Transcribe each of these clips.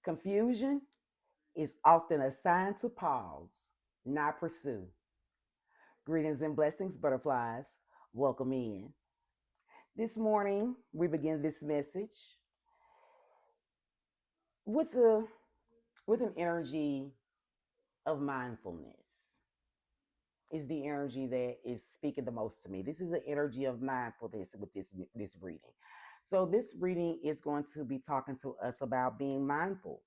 Confusion is often a sign to pause, not pursue. Greetings and blessings, butterflies. Welcome in. This morning, we begin this message with a with an energy of mindfulness. Is the energy that is speaking the most to me. This is an energy of mindfulness with this reading. So this reading is going to be talking to us about being mindful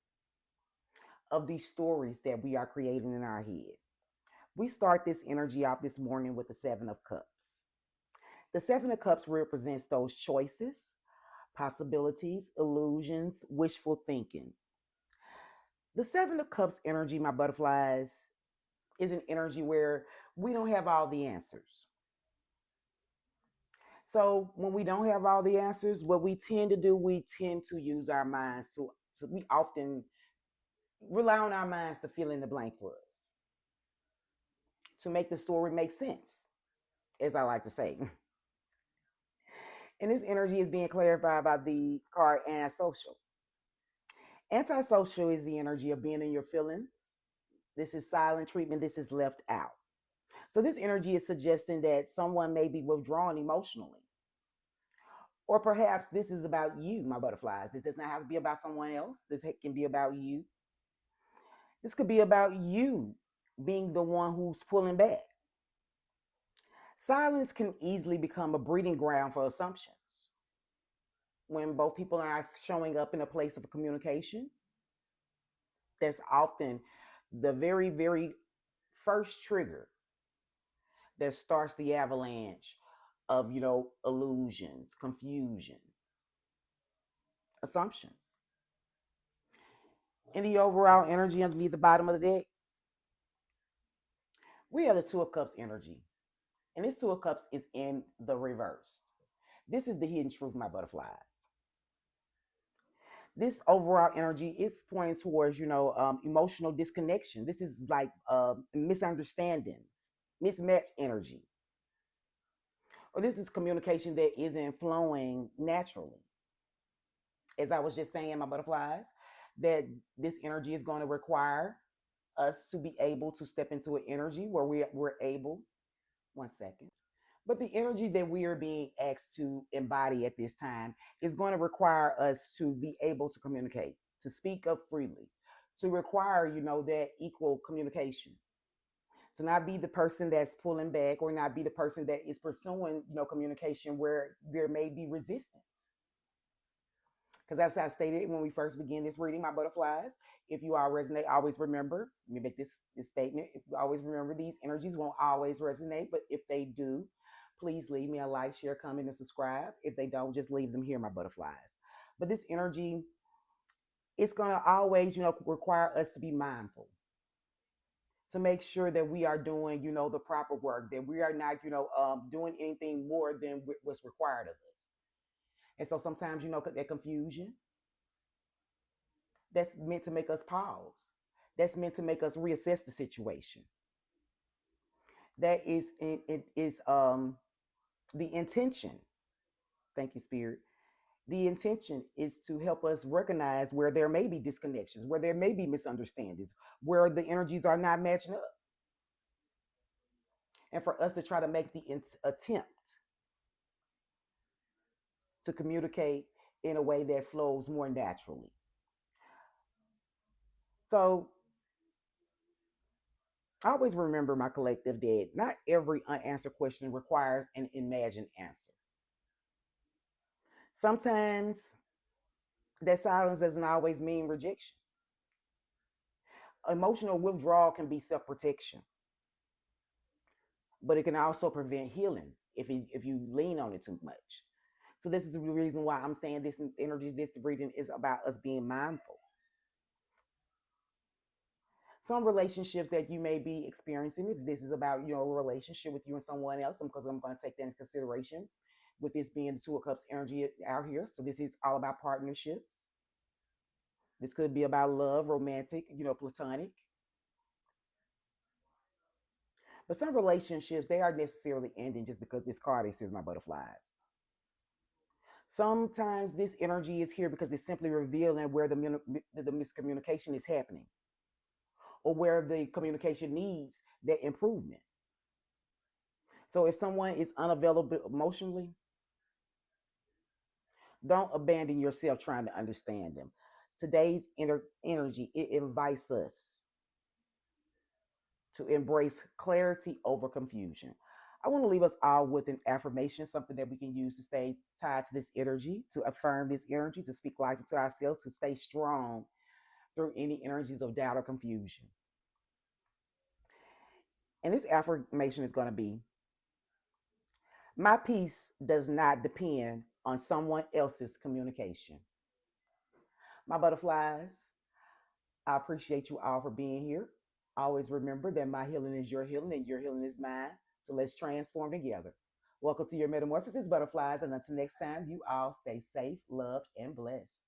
of these stories that we are creating in our head. We start this energy off this morning with the Seven of Cups. The Seven of Cups represents those choices, possibilities, illusions, wishful thinking. The Seven of Cups energy, my butterflies, is an energy where we don't have all the answers. So when we don't have all the answers, what we tend to do, we tend to use our minds to we often rely on our minds to fill in the blank for us, to make the story make sense, as I like to say. And this energy is being clarified by the card antisocial. Antisocial is the energy of being in your feelings. This is silent treatment. This is left out. So this energy is suggesting that someone may be withdrawn emotionally. Or perhaps this is about you, my butterflies. This does not have to be about someone else. This can be about you. This could be about you being the one who's pulling back. Silence can easily become a breeding ground for assumptions. When both people are showing up in a place of communication, that's often the very, very first trigger that starts the avalanche of, illusions, confusion, assumptions. In the overall energy underneath the bottom of the deck, we have the Two of Cups energy. And this Two of Cups is in the reverse. This is the hidden truth, my butterflies. This overall energy is pointing towards, emotional disconnection. This is like misunderstandings, mismatched energy. Or this is communication that isn't flowing naturally. As I was just saying, my butterflies, that this energy is going to require us to be able to step into an energy where we're able, one second, but the energy that we are being asked to embody at this time is going to require us to be able to communicate, to speak up freely, to require, that equal communication, to not be the person that's pulling back or not be the person that is pursuing, communication where there may be resistance. Because as I stated when we first began this reading, my butterflies, if you all resonate, always remember, let me make this statement. If you always remember, these energies won't always resonate, but if they do, please leave me a like, share, comment, and subscribe. If they don't, just leave them here, my butterflies. But this energy, it's going to always, require us to be mindful, to make sure that we are doing, the proper work, that we are not, doing anything more than what's required of us. And so sometimes, that confusion, that's meant to make us pause. That's meant to make us reassess the situation. That is it is the intention. Thank you, Spirit. The intention is to help us recognize where there may be disconnections, where there may be misunderstandings, where the energies are not matching up, and for us to try to make the attempt to communicate in a way that flows more naturally. So I always remember, my collective, that not every unanswered question requires an imagined answer. Sometimes that silence doesn't always mean rejection. Emotional withdrawal can be self protection, but it can also prevent healing if you lean on it too much. So this is the reason why I'm saying this energy, this reading is about us being mindful. Some relationships that you may be experiencing, if this is about, a relationship with you and someone else, because I'm going to take that into consideration with this being the Two of Cups energy out here. So this is all about partnerships. This could be about love, romantic, platonic. But some relationships, they are necessarily ending just because this card is here's my butterflies. Sometimes this energy is here because it's simply revealing where the miscommunication is happening or where the communication needs that improvement. So if someone is unavailable emotionally, don't abandon yourself trying to understand them. Today's energy, it invites us to embrace clarity over confusion. I want to leave us all with an affirmation, something that we can use to stay tied to this energy, to affirm this energy, to speak life into ourselves, to stay strong through any energies of doubt or confusion. And this affirmation is going to be: my peace does not depend on someone else's communication. My butterflies, I appreciate you all for being here. Always remember that my healing is your healing and your healing is mine. So let's transform together. Welcome to your metamorphosis, butterflies. And until next time, you all stay safe, loved, and blessed.